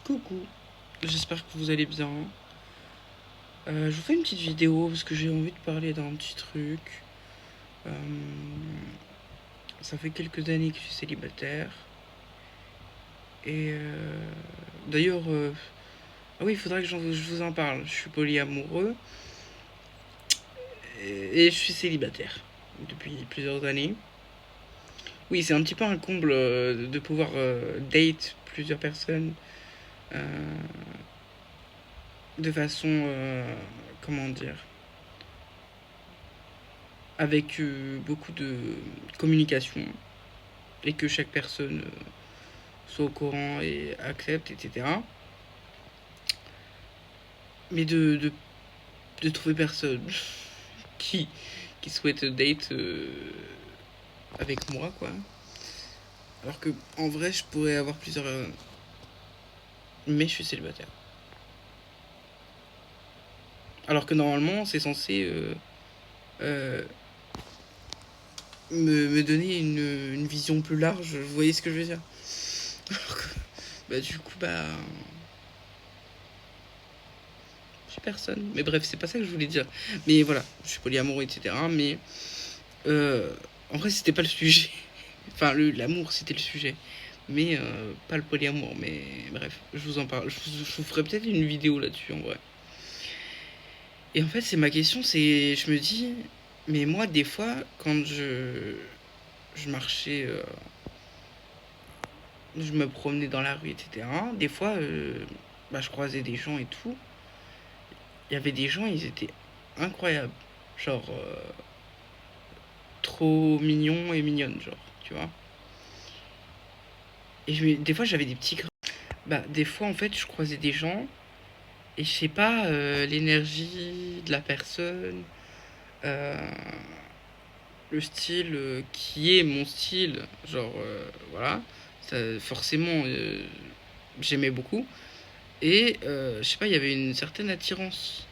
Coucou, j'espère que vous allez bien. Je vous fais une petite vidéo parce que j'ai envie de parler d'un petit truc. Euh, Ça fait quelques années que je suis célibataire. Et d'ailleurs, ah oui, il faudrait que je vous en parle. Je suis polyamoureux et je suis célibataire depuis plusieurs années. Oui, c'est un petit peu un comble de pouvoir date plusieurs personnes euh, de façon, comment dire, avec beaucoup de communication et que chaque personne soit au courant et accepte, etc. Mais de trouver personne qui, qui souhaite date avec moi, quoi. Alors que en vrai, je pourrais avoir plusieurs. Mais je suis célibataire. Alors que normalement, c'est censé euh, me donner une vision plus large. Vous voyez ce que je veux dire? Alors que, bah, du coup, bah. J'ai personne. Mais bref, c'est pas ça que je voulais dire. Mais voilà, je suis polyamoureux, etc. Mais en vrai, c'était pas le sujet. Enfin, l'amour, c'était le sujet. Mais pas le polyamour. Mais bref, je vous en parle. Je vous ferai peut-être une vidéo là-dessus, en vrai. Et en fait, c'est ma question, c'est... Je me dis... Mais moi, des fois, quand je marchais... je me promenais dans la rue, etc. Des fois, bah, je croisais des gens et tout. Il y avait des gens, ils étaient incroyables. Genre... trop mignons et mignonnes, genre. Tu vois. Et des fois, j'avais des petits... Bah, des fois, en fait, je croisais des gens... Et je sais pas, l'énergie de la personne, euh, le style qui est mon style, genre voilà, ça, forcément j'aimais beaucoup. Et je sais pas, il y avait une certaine attirance,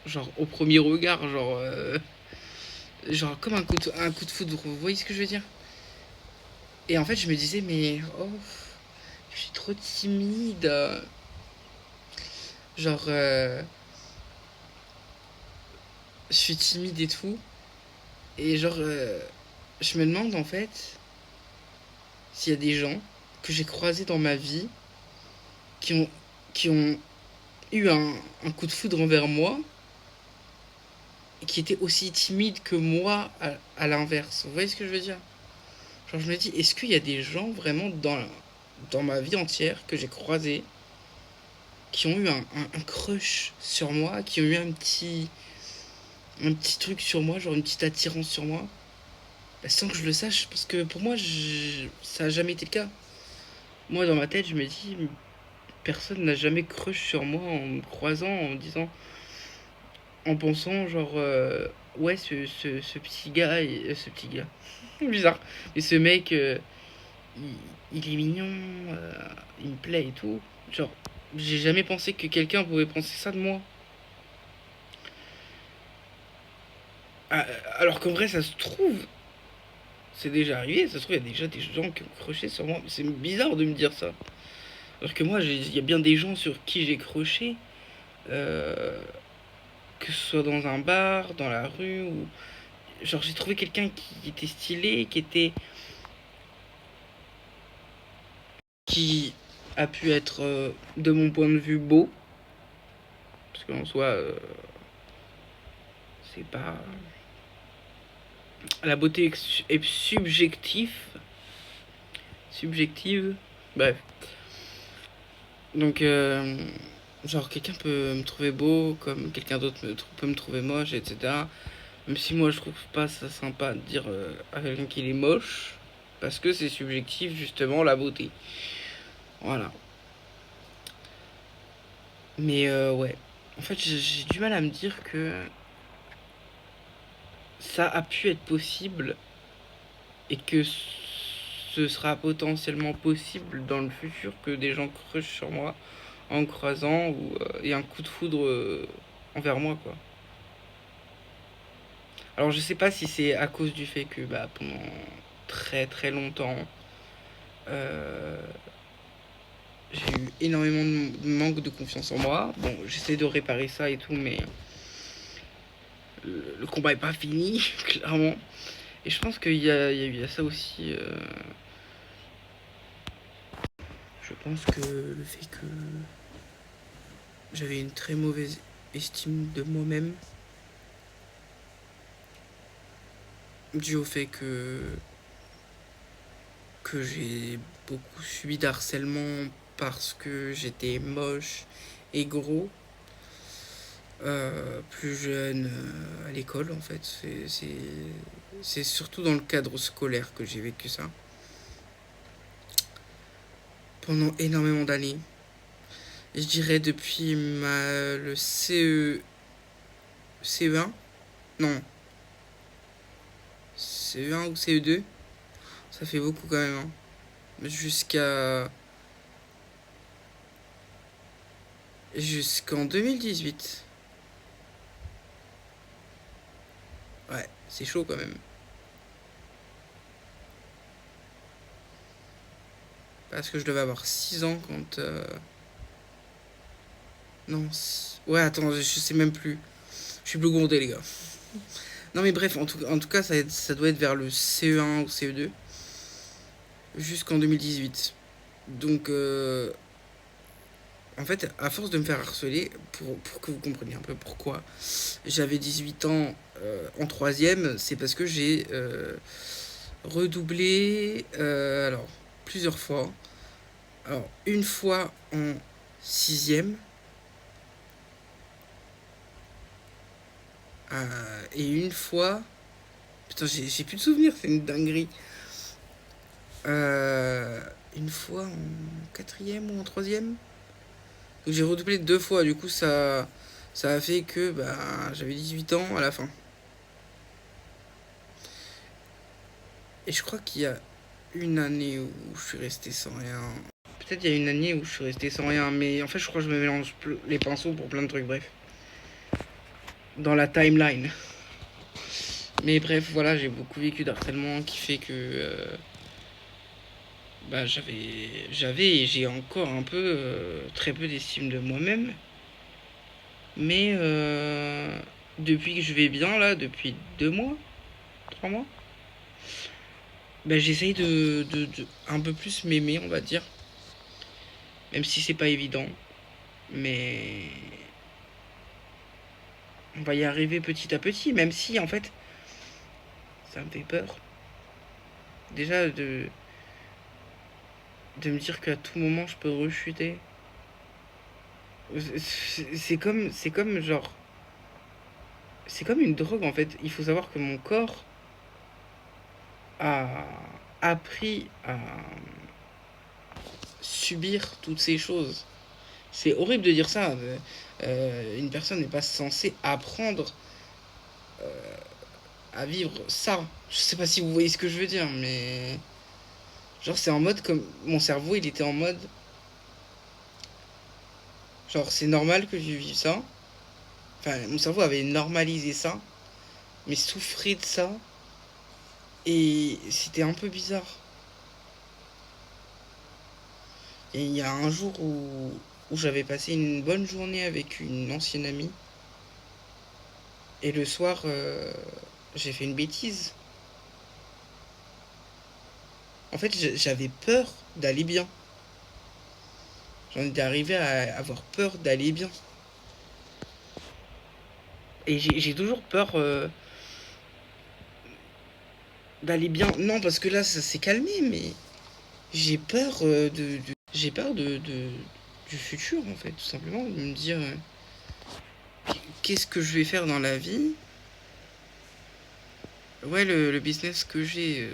genre au premier regard, genre comme un coup de foudre, vous voyez ce que je veux dire? Et en fait, je me disais, mais oh, je suis trop timide, genre je suis timide et tout. Et genre, je me demande en fait s'il y a des gens que j'ai croisés dans ma vie qui ont, qui ont eu un coup de foudre envers moi et qui étaient aussi timides que moi à l'inverse. Vous voyez ce que je veux dire? Genre, je me dis, est-ce qu'il y a des gens vraiment dans ma vie entière que j'ai croisés qui ont eu un crush sur moi, qui ont eu un petit truc sur moi, genre une petite attirance sur moi, bah, sans que je le sache, parce que pour moi, ça a jamais été le cas. Moi, dans ma tête, je me dis, personne n'a jamais crush sur moi en me croisant, en me disant, en pensant genre ouais ce petit gars, ce petit gars, bizarre, mais ce mec il, il est mignon, il me plaît et tout. Genre j'ai jamais pensé que quelqu'un pouvait penser ça de moi. Ah, alors qu'en vrai ça se trouve, c'est déjà arrivé, ça se trouve il y a déjà des gens qui ont croché sur moi. C'est bizarre de me dire ça. Alors que moi il y a bien des gens sur qui j'ai croché, euh, que ce soit dans un bar, dans la rue, ou genre j'ai trouvé quelqu'un qui était stylé, qui a pu être de mon point de vue beau, parce qu'en soi c'est pas, la beauté est subjective, bref. Donc genre quelqu'un peut me trouver beau comme quelqu'un d'autre peut me trouver moche, etc. Même si moi je trouve pas ça sympa de dire à quelqu'un qu'il est moche, parce que c'est subjectif justement la beauté. Voilà. Mais ouais. En fait, j'ai du mal à me dire que ça a pu être possible et que ce sera potentiellement possible dans le futur que des gens crushent sur moi en me croisant ou et un coup de foudre envers moi, quoi. Alors je sais pas si c'est à cause du fait que bah, pendant très très longtemps euh, énormément de manque de confiance en moi. Bon, j'essaie de réparer ça et tout, mais le combat est pas fini, clairement. Et je pense qu'il y a eu ça aussi. Je pense que le fait que j'avais une très mauvaise estime de moi-même, dû au fait que j'ai beaucoup subi d'harcèlement parce que j'étais moche et gros. Plus jeune à l'école en fait. C'est surtout dans le cadre scolaire que j'ai vécu ça. Pendant énormément d'années. Je dirais depuis le CE1. Non. CE1 ou CE2. Ça fait beaucoup quand même. Hein. Jusqu'en 2018. Ouais, c'est chaud quand même. Parce que je devais avoir 6 ans quand... Non, ouais, attends, je sais même plus. Je suis blogondé, les gars. Non, mais bref, en tout cas, ça doit être vers le CE1 ou CE2. Jusqu'en 2018. Donc, en fait, à force de me faire harceler, pour que vous compreniez un peu pourquoi j'avais 18 ans en troisième, c'est parce que j'ai redoublé, alors, plusieurs fois. Alors, une fois en sixième, et une fois... Putain, j'ai plus de souvenirs, c'est une dinguerie. Une fois en quatrième ou en troisième. Donc j'ai redoublé 2 fois, du coup ça a fait que bah, j'avais 18 ans à la fin. Et je crois qu'il y a une année où je suis resté sans rien. Peut-être il y a une année où je suis resté sans rien, mais en fait je crois que je me mélange les pinceaux pour plein de trucs, bref. Dans la timeline. Mais bref, voilà, j'ai beaucoup vécu d'harcèlement qui fait que bah, j'avais et j'ai encore un peu très peu d'estime de moi-même. Mais depuis que je vais bien, là, depuis 2 mois, 3 mois, bah, j'essaye de un peu plus m'aimer, on va dire. Même si c'est pas évident. Mais on va y arriver petit à petit. Même si, en fait, ça me fait peur. Déjà, de me dire qu'à tout moment, je peux rechuter. C'est comme genre... C'est comme une drogue, en fait. Il faut savoir que mon corps a appris à subir toutes ces choses. C'est horrible de dire ça. Une personne n'est pas censée apprendre à vivre ça. Je sais pas si vous voyez ce que je veux dire, mais genre c'est en mode comme mon cerveau, il était en mode genre c'est normal que je vive ça. Enfin, mon cerveau avait normalisé ça, mais souffrait de ça et c'était un peu bizarre. Et il y a un jour où j'avais passé une bonne journée avec une ancienne amie et le soir j'ai fait une bêtise. En fait, j'avais peur d'aller bien. J'en étais arrivé à avoir peur d'aller bien. Et j'ai toujours peur d'aller bien. Non, parce que là, ça s'est calmé, mais j'ai peur j'ai peur du futur, en fait, tout simplement. De me dire, qu'est-ce que je vais faire dans la vie. Ouais, le business que j'ai,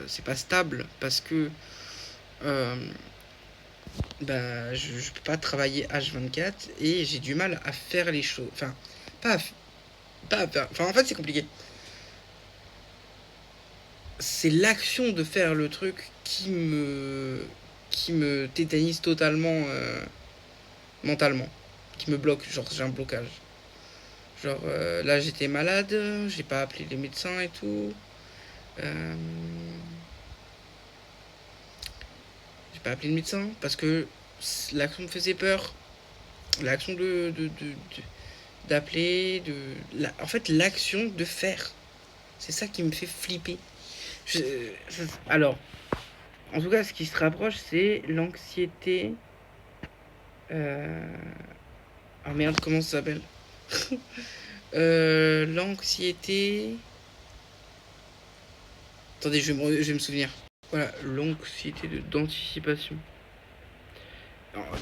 c'est pas stable, parce que euh, bah, je peux pas travailler H24 et j'ai du mal à faire les choses. Enfin, pas pas à faire. Enfin, en fait, c'est compliqué. C'est l'action de faire le truc qui me tétanise totalement mentalement, qui me bloque, genre j'ai un blocage. Genre là j'étais malade, j'ai pas appelé les médecins et tout. Euh, j'ai pas appelé le médecin parce que l'action me faisait peur. L'action d'appeler, en fait, l'action de faire. C'est ça qui me fait flipper. Alors, en tout cas, ce qui se rapproche, c'est l'anxiété. Ah merde, comment ça s'appelle? L'anxiété. Attendez, je vais me souvenir. Voilà, l'anxiété d'anticipation.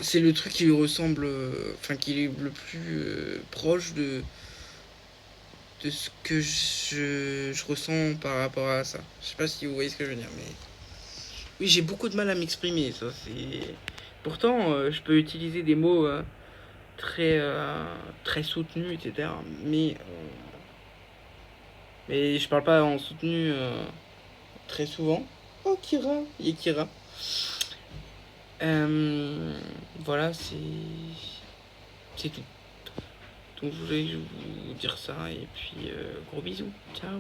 C'est le truc qui lui ressemble. Enfin, qui est le plus proche de ce que je ressens par rapport à ça. Je sais pas si vous voyez ce que je veux dire, mais. Oui, j'ai beaucoup de mal à m'exprimer, ça c'est. Pourtant, je peux utiliser des mots très soutenus, etc. Mais je parle pas en soutenu très souvent. Oh, Kira, il y a Kira. Voilà, c'est tout. Donc je voulais vous dire ça et puis gros bisous. Ciao.